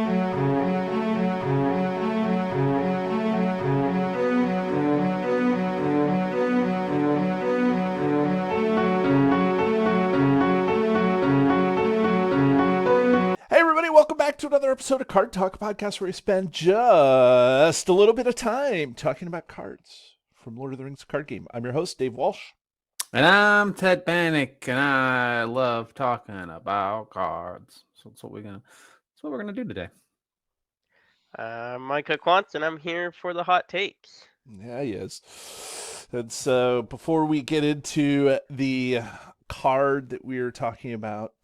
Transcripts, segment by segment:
Hey, everybody, welcome back to another episode of Card Talk, a podcast where we spend just a little bit of time talking about cards from Lord of the Rings card game. I'm your host, Dave Walsh. And I'm Ted Bannock, and I love talking about cards. So that's what we're gonna do today. Micah Quantz, and I'm here for the hot takes. Yeah, he is. And so before we get into the card that we are talking about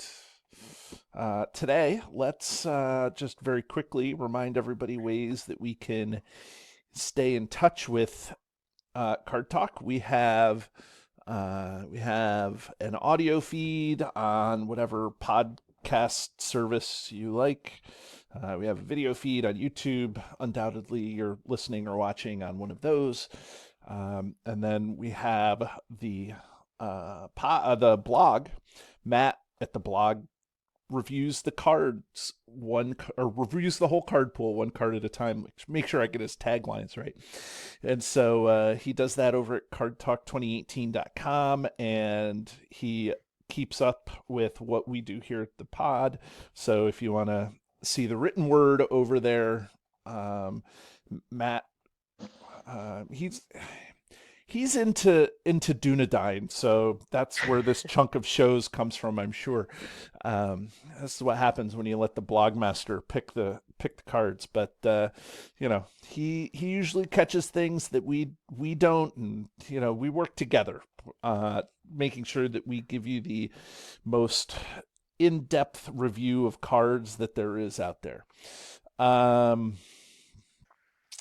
today, let's just very quickly remind everybody ways that we can stay in touch with Card Talk. We have an audio feed on whatever podcast service you like. We have a video feed on YouTube. Undoubtedly, you're listening or watching on one of those. And then we have the blog. Matt at the blog reviews the cards reviews the whole card pool one card at a time. Make sure I get his taglines right. And so he does that over at cardtalk2018.com, and he keeps up with what we do here at the pod. So if you want to see the written word over there, Matt, he's into Dunedain, so that's where this chunk of shows comes from, I'm sure. This is what happens when you let the blog master pick the cards. But he usually catches things that we don't, and we work together, making sure that we give you the most in-depth review of cards that there is out there. And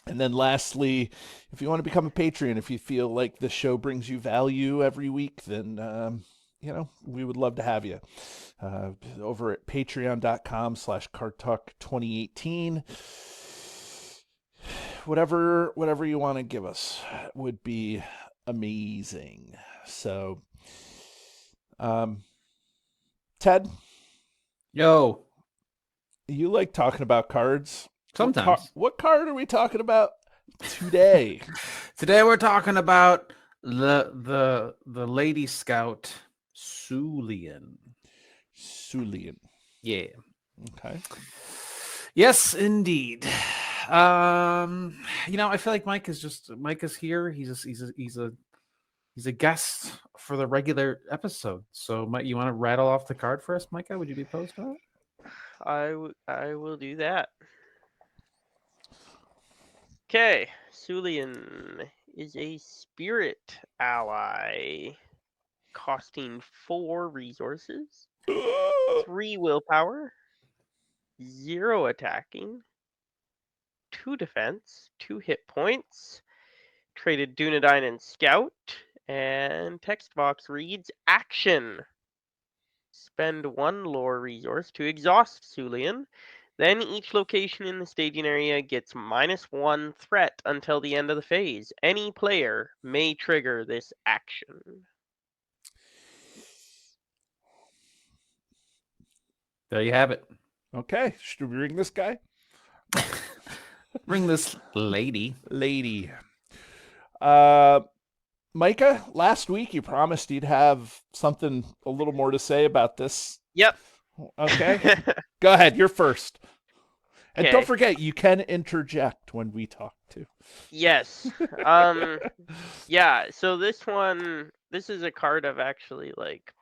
then lastly, if you want to become a Patreon, if you feel like the show brings you value every week, then, we would love to have you over at patreon.com/cardtalk2018. Whatever you want to give us would be amazing. So, Ted, Yo, you like talking about cards. sometimes. What card are we talking about today? Today we're talking about the Lady Scout Sulien. Sulien. Yeah. Okay. Yes, indeed. I feel like Mike is here. He's a guest for the regular episode. So, Mike, you want to rattle off the card for us, Micah? Would you be opposed to that? I will do that. Okay, Sulien is a spirit ally, costing 4 resources, 3 willpower, 0 attacking, 2 defense, 2 hit points. Traded Dunedain and Scout, and text box reads action. Spend 1 lore resource to exhaust Sulien. Then each location in the staging area gets -1 threat until the end of the phase. Any player may trigger this action. There you have it. Okay. Should we ring this guy? Bring this lady. Micah, last week you promised you'd have something a little more to say about this. Yep. Okay. Go ahead. You're first. And Okay. don't forget, you can interject when we talk too. Yes. Yeah, so this is a card I've actually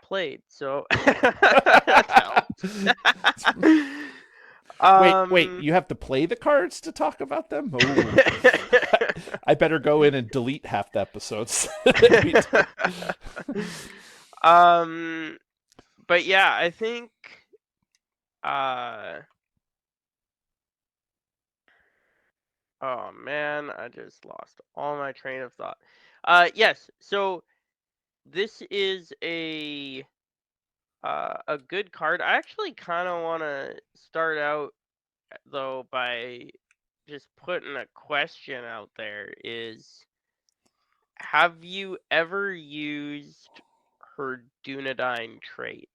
played, so that helps. Wait, you have to play the cards to talk about them? Oh. I better go in and delete half the episodes. But yeah, I think oh man, I just lost all my train of thought. Yes, so this is a good card. I actually kind of want to start out though by just putting a question out there. Is have you ever used her Dunedain trait?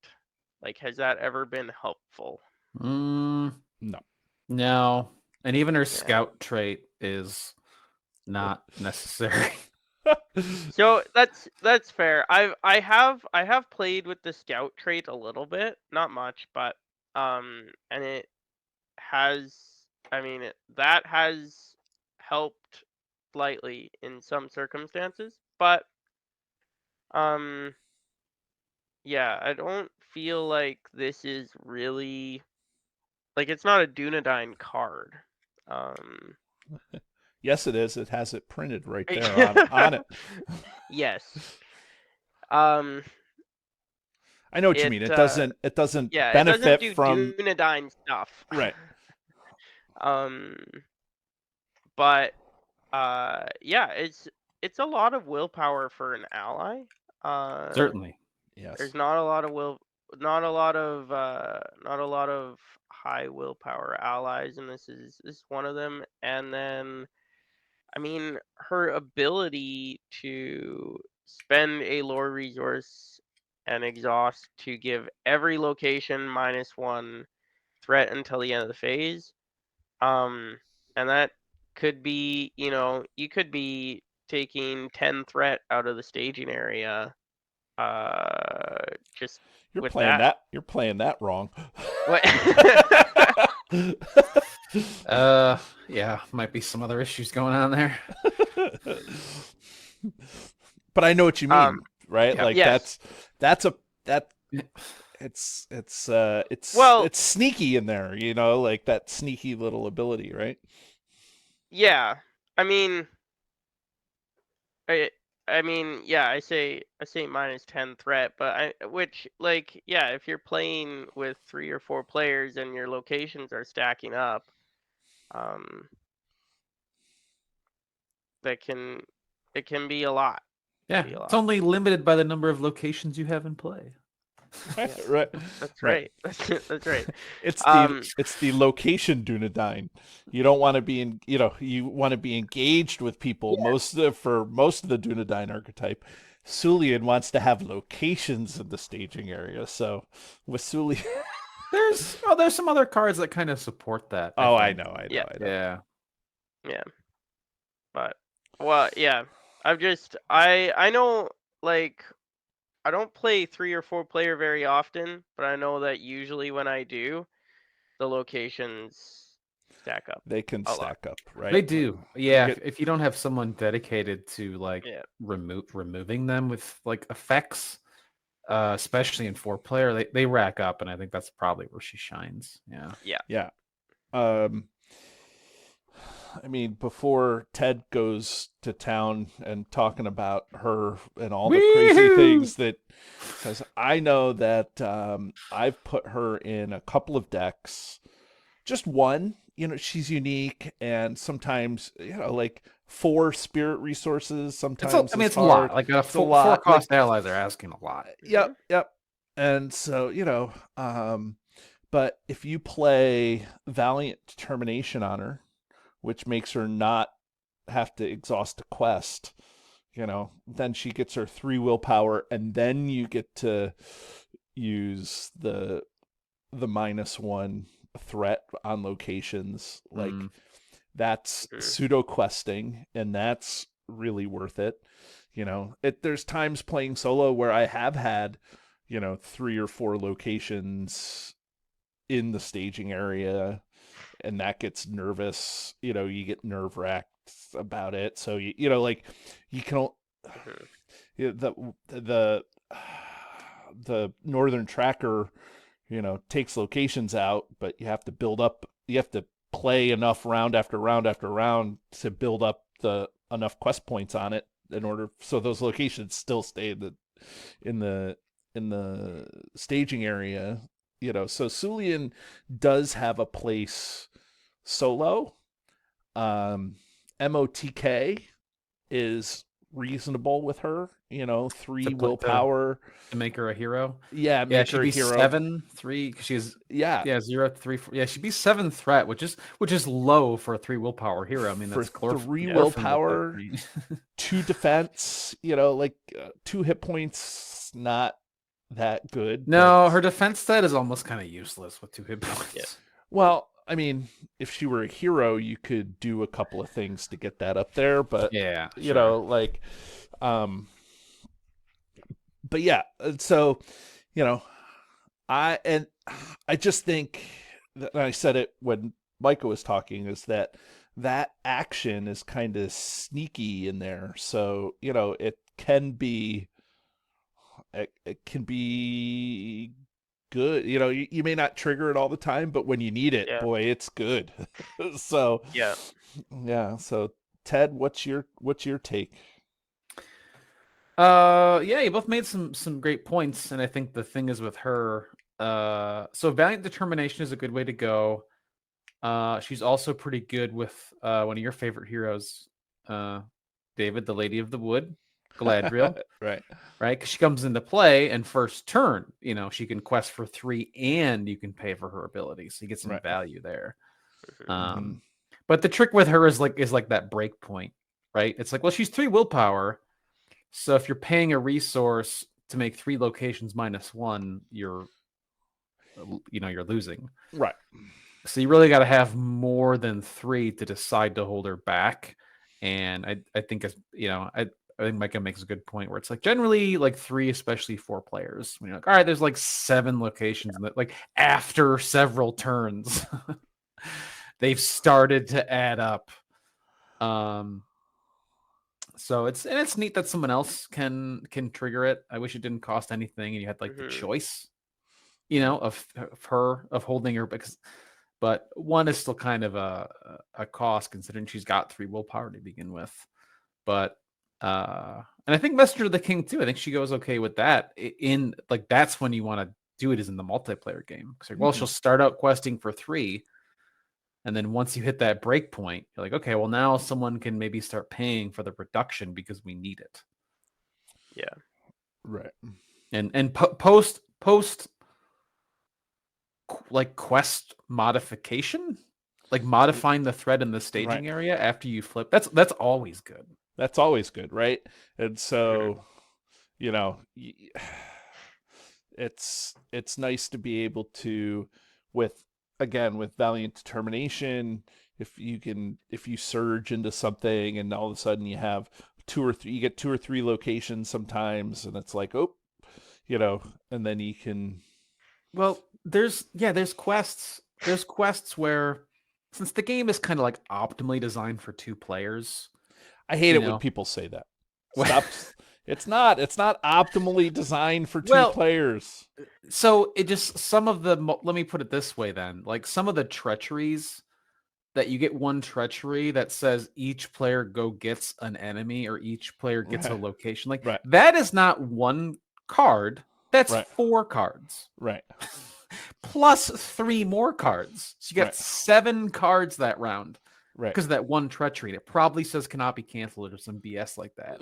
Like, has that ever been helpful? No. No, and even her scout trait is not necessary. So that's fair. I have played with the scout trait a little bit, not much, but and it has, I mean, that has helped slightly in some circumstances, but um yeah, I don't feel like this is really like it's not a Dunedain card. Um Yes, it is. It has it printed right there on it. yes. Um I know what you it mean. It doesn't yeah, it doesn't benefit do from Dunedain stuff. right. Um but yeah, it's a lot of willpower for an ally. Certainly. Yes. There's not a lot of not a lot of high willpower allies, and this is one of them. And then I mean her ability to spend a lore resource and exhaust to give every location -1 threat until the end of the phase. And that could be, you could be taking 10 threat out of the staging area, just with that. You're playing that wrong. What? Yeah, might be some other issues going on there. But I know what you mean, right? yeah. Like Yes. that Well, it's sneaky in there, like that sneaky little ability, right? yeah. I mean, I, I mean, yeah. I say -10 threat, but which like, yeah, if you're playing with 3 or 4 players and your locations are stacking up, um, that can it can be a lot. Yeah, Be a it's lot. only limited by the number of locations you have in play. Yes, Right. that's Right. right. That's right. It's Um, the location Dunedain. You don't want to be you want to be engaged with people yeah. for most of the Dunedain archetype. Sulien wants to have locations in the staging area. So with Sulien There's some other cards that kind of support that. Oh, I think. know, I know, Yeah. I know. Yeah. Yeah. But well, yeah. I know, like, I don't play 3 or 4 player very often, but I know that usually when I do, the locations stack up They can a lot. stack up, right? They do. You Yeah, get if you don't have someone dedicated to like Yeah. removing them with like effects, especially in 4-player, they rack up, and I think that's probably where she shines. Yeah. Yeah. yeah. I mean, before Ted goes to town and talking about her and all the crazy things that, because I know that I've put her in a couple of decks, just one. She's unique, and sometimes like 4 spirit resources. Sometimes It's a hard. lot. Like It's a 4 lot. cost allies are asking a lot. Yep, yep. And so but if you play Valiant Determination on her, which makes her not have to exhaust a quest, then she gets her 3 willpower, and then you get to use the -1 threat on locations. Like that's pseudo questing, and that's really worth it. There's times playing solo where I have had 3 or 4 locations in the staging area, and that gets nervous. You get nerve wracked about it. So like you can the the northern tracker takes locations out, but you have to build up. You have to play enough round after round after round to build up the enough quest points on it in order so those locations still stay in the staging area. So Sulien does have a place solo. MOTK is reasonable with her. 3 willpower to make her a hero. Yeah, Yeah, make she'd her a be hero. 7-3 because she's Yeah, 0, 3, 4. Yeah, she'd be 7 threat, which is low for a 3 willpower hero. I mean, for that's 3 orphan willpower, look. 2 defense. Like 2 hit points, not that good. No, her defense stat is almost kind of useless with 2 hit points. Yeah. Well, I mean, if she were a hero, you could do a couple of things to get that up there, but Yeah, you sure. know, like, um, but yeah. So, you know, and I just think that and I said it when Micah was talking is that action is kind of sneaky in there. So you know, it can be good. You know, you may not trigger it all the time, but when you need it, Yeah. boy, it's good. So Yeah. yeah. So Ted, what's your take? Yeah, you both made some great points, and I think the thing is with her, so Valiant Determination is a good way to go. She's also pretty good with one of your favorite heroes, uh, David, the Lady of the Wood, Galadriel, Right. right? Because she comes into play and first turn, she can quest for 3 and you can pay for her ability, so you get some Right. value there. Hmm. But the trick with her is like that break point, right? It's like, well, she's 3 willpower, so if you're paying a resource to make 3 locations -1, you're losing. Right. So you really got to have more than 3 to decide to hold her back. And I think I think Micah makes a good point where it's like generally like 3, especially 4 players. When you're like, all right, there's like 7 locations, and like after several turns, they've started to add up. Um, so it's neat that someone else can trigger it. I wish it didn't cost anything, and you had like the Hmm. choice, of holding her, but 1 is still kind of a cost considering she's got 3 willpower to begin with. But and I think Messenger of the King too. I think she goes okay with that. In like that's when you want to do it is in the multiplayer game. Because well, she'll start out questing for 3, and then once you hit that break point, you're like, okay, well now someone can maybe start paying for the reduction because we need it. Yeah. Right. And post like quest modification, like modifying the thread in the Right. staging area after you flip. That's always good. That's always good, right? And Mhm. so, you know, it's nice to be able to with again with valiant determination if you surge into something and all of a sudden you have 2 or 3 you get 2 or 3 locations sometimes and it's like oh you know and then you can Well, there's quests. There's quests where since the game is kind of like optimally designed for 2 players, I hate you it when know. people say that stop it's not optimally designed for two Well, players so it just some of the let me put it this way then. Like some of the treacheries that you get one treachery that says each player go gets an enemy or each player gets a right location. Like right that is not 1 card. That's right 4 cards. right Plus 3 more cards. So you got right 7 cards that round right because of that 1 treachery. It probably says cannot be canceled or some BS like that.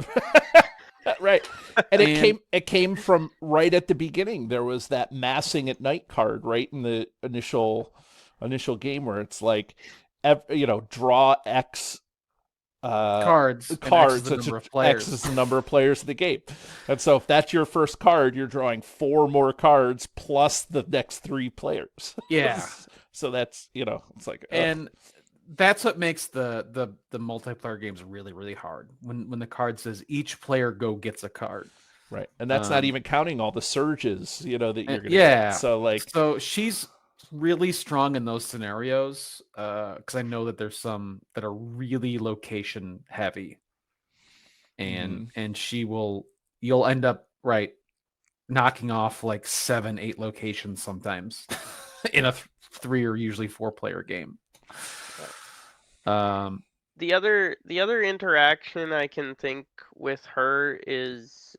right and And it came from right at the beginning there was that massing at night card right in the initial game where it's like draw x cards and X is cards the such number a of x players. is the number of players in the game and so if that's your first card you're drawing 4 more cards plus the next 3 players Yeah. so that's it's like And that's what makes the multiplayer games really, really hard. When the card says each player go gets a card. right and that's not even counting all the surges that you're gonna get Yeah. so like So she's really strong in those scenarios because I know that there's some that are really location heavy, mhm. and you'll end up right knocking off like 7, 8 locations sometimes in a 3 or usually 4 player game. Um, The other interaction I can think with her is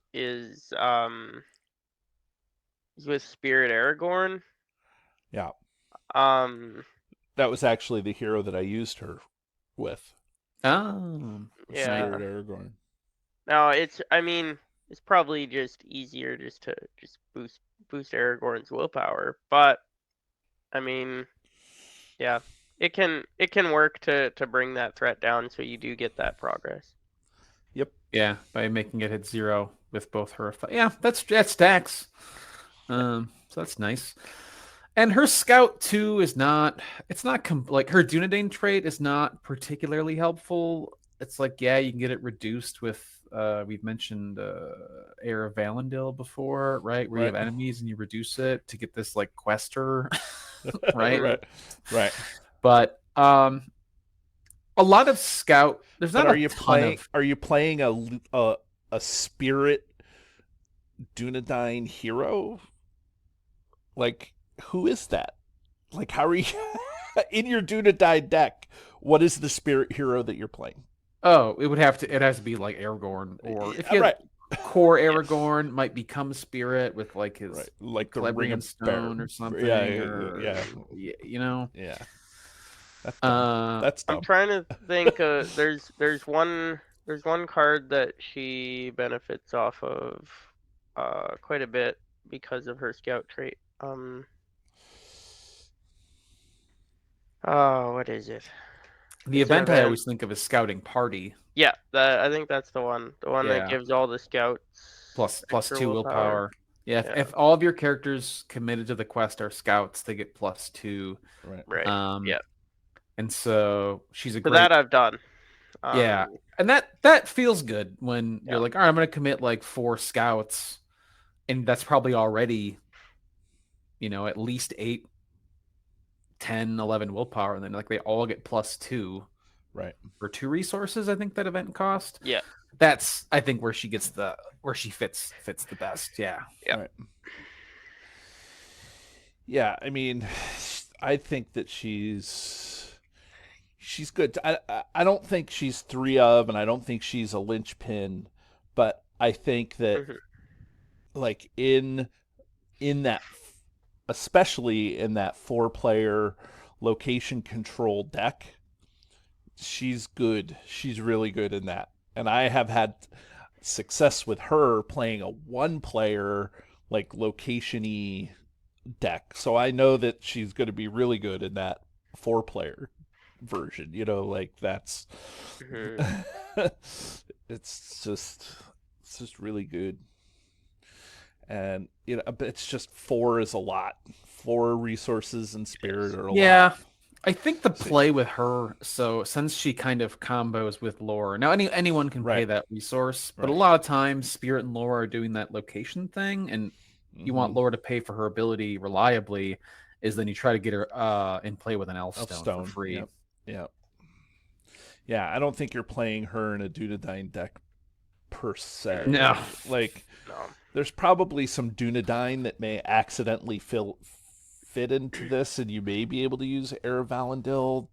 with Spirit Aragorn. Yeah, Um that was actually the hero that I used her with. oh, right. yeah. Spirit Aragorn. Now it's probably just easier just to just boost Aragorn's willpower, but I mean, yeah. It can work to bring that threat down so you do get that progress. Yep. Yeah, by making it hit 0 with both her. Yeah, that stacks. So that's nice. And her scout too is not. It's not like her Dunedain trait is not particularly helpful. It's like you can get it reduced with. We've mentioned Heir of Valandil before, right? Where you have Right. enemies and you reduce it to get this like quester, right? Right. Right. But a lot of scout. There's But not are a you ton playing? of. Are you playing a spirit Dunedain hero? Like, who is that? Like, how are you in your Dunedain deck? What is the spirit hero that you're playing? Oh, it would have to. It has to be like Aragorn, or if you had Right. core Yeah. Aragorn, might become spirit with like his Right. Like the Ring Celebrian of Bear. stone or something, Yeah. or Yeah. you know. Yeah. That's dumb. Uh, That's I'm dumb. trying to think. There's one card that she benefits off of quite a bit because of her scout trait. Oh, what is it? the It's an event I event. always think of is Scouting Party. Yeah, I think that's the one. The one that Yeah, gives all the scouts plus extra 2 willpower. willpower. Yeah, Yeah. if all of your characters committed to the quest are scouts, they get +2. Right. Right. Um, Yeah. and so she's a So that great. I've done. Yeah, Um. and that feels good when Yeah. you're like, all right, I'm gonna commit like 4 scouts, and that's probably already at least 8, 10, 11 willpower, and then like they all get +2 Right. for 2 resources. I think that event cost. Yeah. That's I think where she fits the best. Yeah. Yeah. Right. Yeah. I mean, I think that she's good. I don't think she's three of, and I don't think she's a linchpin, but I think that Mhm. like in that, especially in that 4-player location control deck, she's good. She's really good in that, and I have had success with her playing a 1-player like location-y deck, so I know that she's going to be really good in that 4-player version. Like that's Mhm. it's just really good. And but it's just 4 is a lot. 4 resources and spirit are a Yeah. lot. I think the So, play with her, so since she kind of combos with lore, now anyone can pay right, that resource, but a right. lot of times Spirit and lore are doing that location thing, and you want Mm-hmm. lore to pay for her ability reliably, is then you try to get her in play with an elf Of stone for stone. free. Yep. Yep. Yeah, I don't think you're playing her in a Dunedain deck per se. No. Like, No. there's probably some Dunedain that may accidentally fit into this, and you may be able to use Heir of Valandil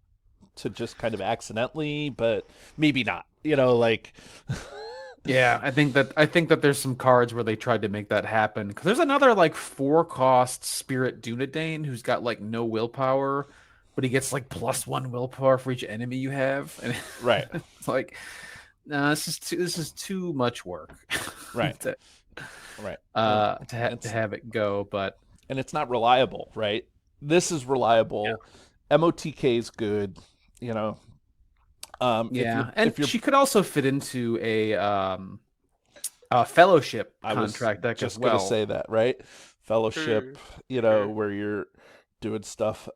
to just kind of accidentally, but maybe not. Like Yeah, I think that there's some cards where they tried to make that happen. Because there's another like 4-cost Spirit Dunedain who's got like no willpower, but he gets like +1 willpower for each enemy you have, and right, it's like, nah, this is too much work, right, to right. to have it go. But And it's not reliable, right? This is reliable. MOTK is good. You know, if you're yeah, and if you're she could also fit into a fellowship I was contract deck as just gonna well, say that, right? Hmm. Fellowship, Mhm. where you're doing stuff.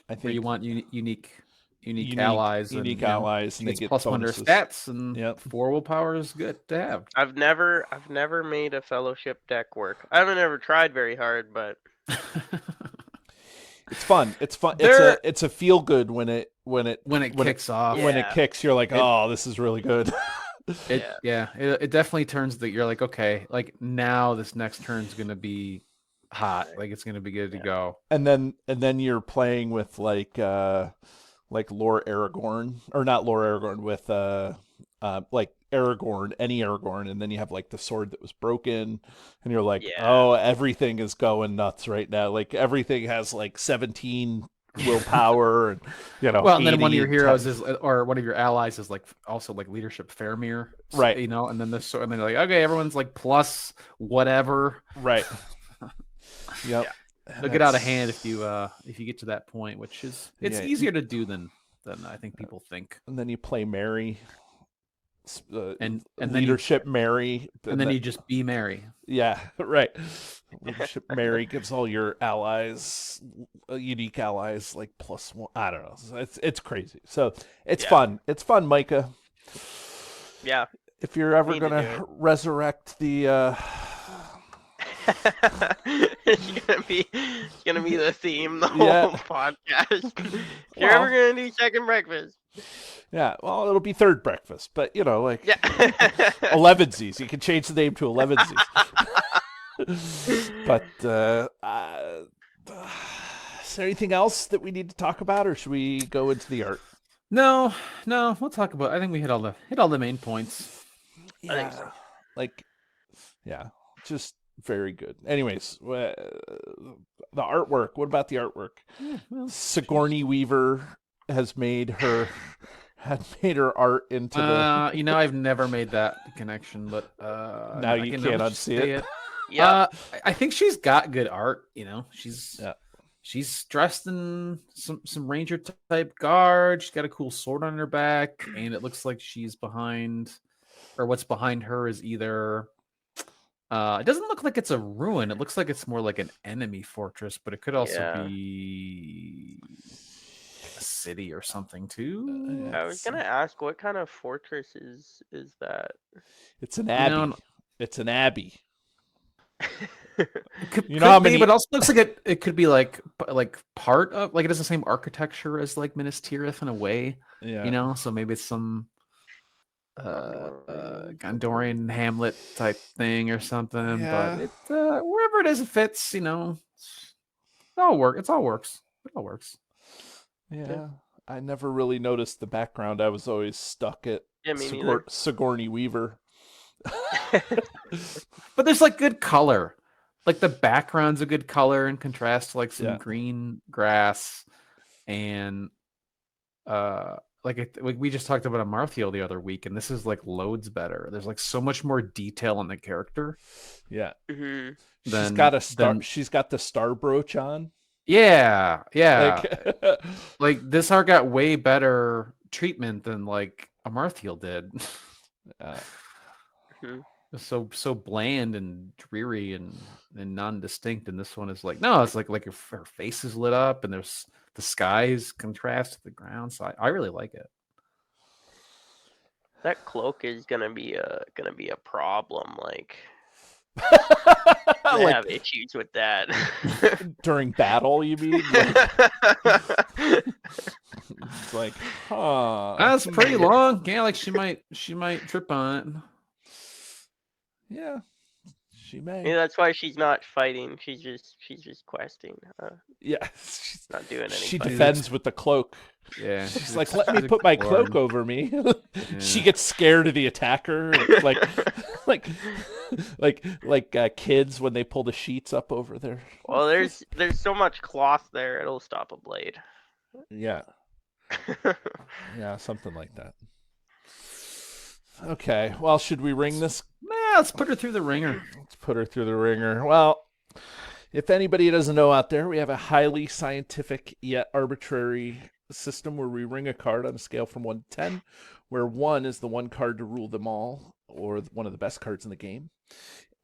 I where you think want unique unique allies, and unique allies, she and they gets get +1 to her bonuses. stats, and Yep. 4 willpower is good to have. I've never made a fellowship deck work. I haven't ever tried very hard, but It's fun. It's fun. It's a There, it's a feel good when it when it when it when it kicks off, when it yeah, kicks. You're like, it oh, this is really good. yeah, it definitely turns that you're like, okay, like now this next turn's gonna be hot, right, like it's gonna be good to yeah, go. And then you're playing with like Lore Aragorn, or not Lore Aragorn, with like Aragorn, any Aragorn, and then you have like the sword that was broken, and you're like, yeah, oh, everything is going nuts right now. Like everything has like 17 willpower, and Well, and then one of 80 your and 10. heroes is, or one of your allies is like also like leadership Faramir, Right, and then and then like, okay, everyone's like plus whatever. right, yep. yeah. And It'll get out of hand it's if you get to that point, which is it's yeah, easier to do than I think people think. and then you play Mary, and then leadership Mary, and then you just be Mary. yeah, right. Leadership Mary gives all your allies, unique allies, like +1. I don't know. It's crazy. So it's fun. It's fun, Micah. Yeah. If you're ever Need to do gonna it. resurrect the, it's gonna be the theme the whole Yeah. podcast. If you're ever gonna do second breakfast. yeah, well, it'll be third breakfast, but like Yeah. 11sies. You can change the name to 11sies. But is there anything else that we need to talk about, or should we go into the art? No, we'll talk about. I think we hit all the main points. Yeah, I think so. just very good. Anyways, the artwork. What about the artwork? Yeah, well, Sigourney Weaver had made her art into the. I've never made that connection, but Now you can't unsee it. Yeah. I think she's got good art. Yeah. She's dressed in some ranger type guard. She's got a cool sword on her back, and it looks like she's behind, or what's behind her is either. It doesn't look like it's a ruin. It looks like it's more like an enemy fortress, but it could also be a city or something too. I was gonna ask, what kind of fortress is that? It's an abbey. It's an abbey. It could, You know how be, many- but also looks like it could be like part of, like, it has the same architecture as like Minas Tirith in a way. Yeah. So maybe it's some Gondorian Hamlet type thing or something. Yeah. But it wherever it is, it fits. It all works. It all works. Yeah. I never really noticed the background. I was always stuck at me neither. Sigourney Weaver. But there's like good color. Like the background's a good color in contrast to like some green grass, and like we just talked about Amarthiel the other week, and this is like loads better. There's like so much more detail on the character. Yeah. Mm-hmm. She's got a star. She's got the star brooch on. Yeah. Like, like this art got way better treatment than like Amarthiel did. So bland and dreary and non-distinct, and this one is like, no, it's like her face is lit up, and there's the skies contrast to the ground. So I really like it. That cloak is gonna be a problem. Like, I have issues with that. During battle, you mean? It's like, that's pretty long. Yeah, like she might trip on it. Yeah, she may. Yeah, that's why she's not fighting. She's just questing. Yeah, she's not doing anything. She defends with the cloak. Yeah, she's like, let me put my cloak over me. She gets scared of the attacker, like kids when they pull the sheets up over there. Well, there's so much cloth there, it'll stop a blade. Yeah. Yeah, something like that. Okay, well, should we ring this? Nah, let's put her through the ringer. Let's put her through the ringer. Well, if anybody doesn't know out there, we have a highly scientific yet arbitrary system where we ring a card on a scale from 1 to 10, where 1 is the one card to rule them all, or one of the best cards in the game,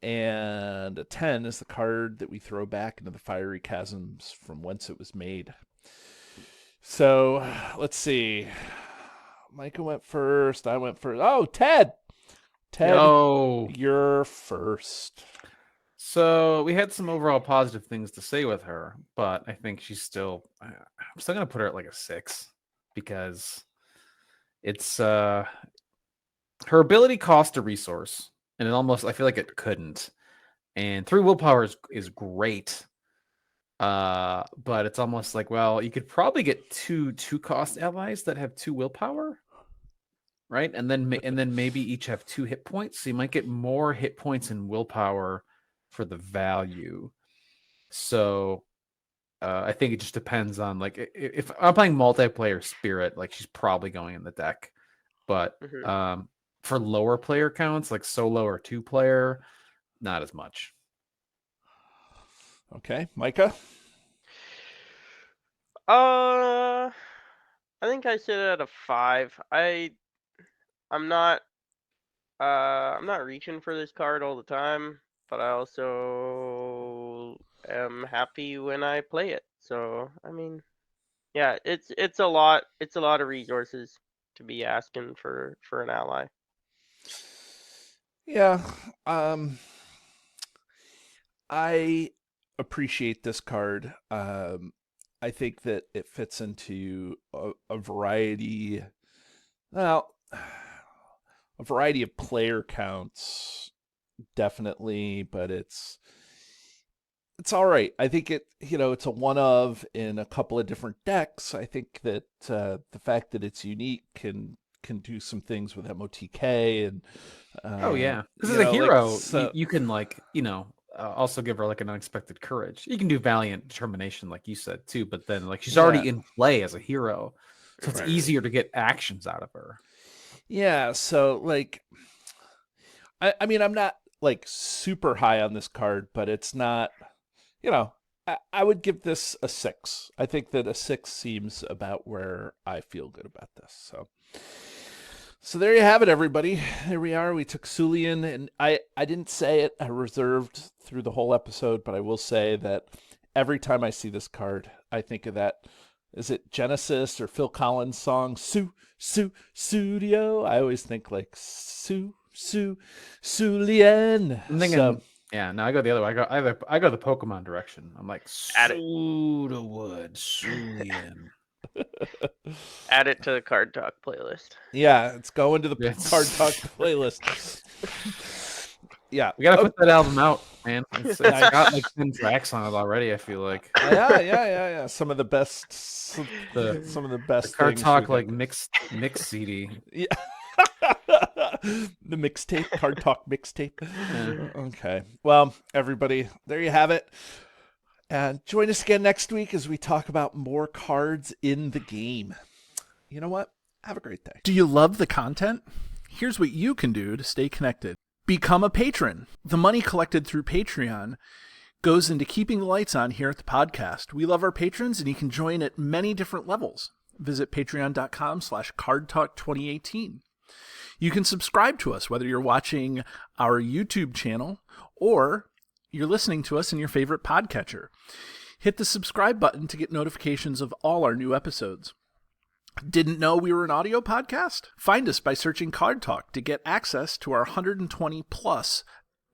and a 10 is the card that we throw back into the fiery chasms from whence it was made. So, let's see. Micah went first. I went first. Oh, Ted! Ted, you're first. So we had some overall positive things to say with her, but I think I'm still going to put her at like a 6, because it's her ability cost a resource, and I feel like it couldn't. And 3 willpower is great. But it's almost like, well, you could probably get 2 cost allies that have 2 willpower, right? And then maybe each have 2 hit points. So you might get more hit points and willpower for the value. So I think it just depends on, like, if I'm playing multiplayer Spirit, like, she's probably going in the deck. But for lower player counts, like solo or 2-player, not as much. Okay, Micah? I think I sit at a 5. I'm not I'm not reaching for this card all the time, but I also am happy when I play it. So I mean, yeah, it's a lot. It's a lot of resources to be asking for an ally. Yeah. I appreciate this card. I think that it fits into a variety, well, a variety of player counts, definitely, but it's all right. I think it's a one of in a couple of different decks. I think that the fact that it's unique can do some things with MOTK and Oh yeah, because you as a know, like hero, so, you can also give her like an unexpected courage. You can do valiant determination, like you said too. But then like she's yeah. already in play as a hero, so it's Right. easier to get actions out of her. Yeah, so like I mean I'm not like super high on this card, but it's not, I would give this a 6. I think that a 6 seems about where I feel good about this. So there you have it, everybody. There we are. We took Sulien, and I didn't say it. I reserved through the whole episode, but I will say that every time I see this card, I think of that. Is it Genesis or Phil Collins' song Studio? I always think like Sulien. I'm So thinking, yeah. No, I go the other way. I go the Pokemon direction. I'm like Add it. Sudowoood, Sulien. Add it to the card talk playlist. yeah, it's going to the Yes. Card Talk playlist. Yeah, We gotta put that album out, man. It's got like 10 tracks on it already. I feel like yeah. Some of the best. The- Some of the the best. Card things Talk we like got. mix CD. Yeah. The mixtape, Card Talk mixtape. Okay. Well, everybody, there you have it. And join us again next week as we talk about more cards in the game. You know what? Have a great day. Do you love the content? Here's what you can do to stay connected. Become a patron. The money collected through Patreon goes into keeping the lights on here at the podcast. We love our patrons, and you can join at many different levels. Visit patreon.com/cardtalk2018. You can subscribe to us, whether you're watching our YouTube channel or you're listening to us in your favorite podcatcher. Hit the subscribe button to get notifications of all our new episodes. Didn't know we were an audio podcast? Find us by searching Card Talk to get access to our 120 plus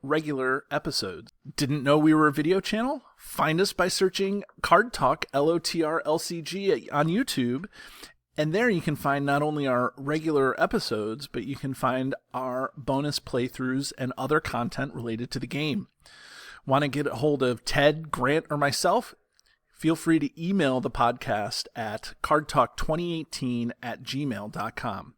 regular episodes. Didn't know we were a video channel? Find us by searching Card Talk LOTR LCG on YouTube. And there you can find not only our regular episodes, but you can find our bonus playthroughs and other content related to the game. Want to get a hold of Ted, Grant, or myself? Feel free to email the podcast at cardtalk2018@gmail.com.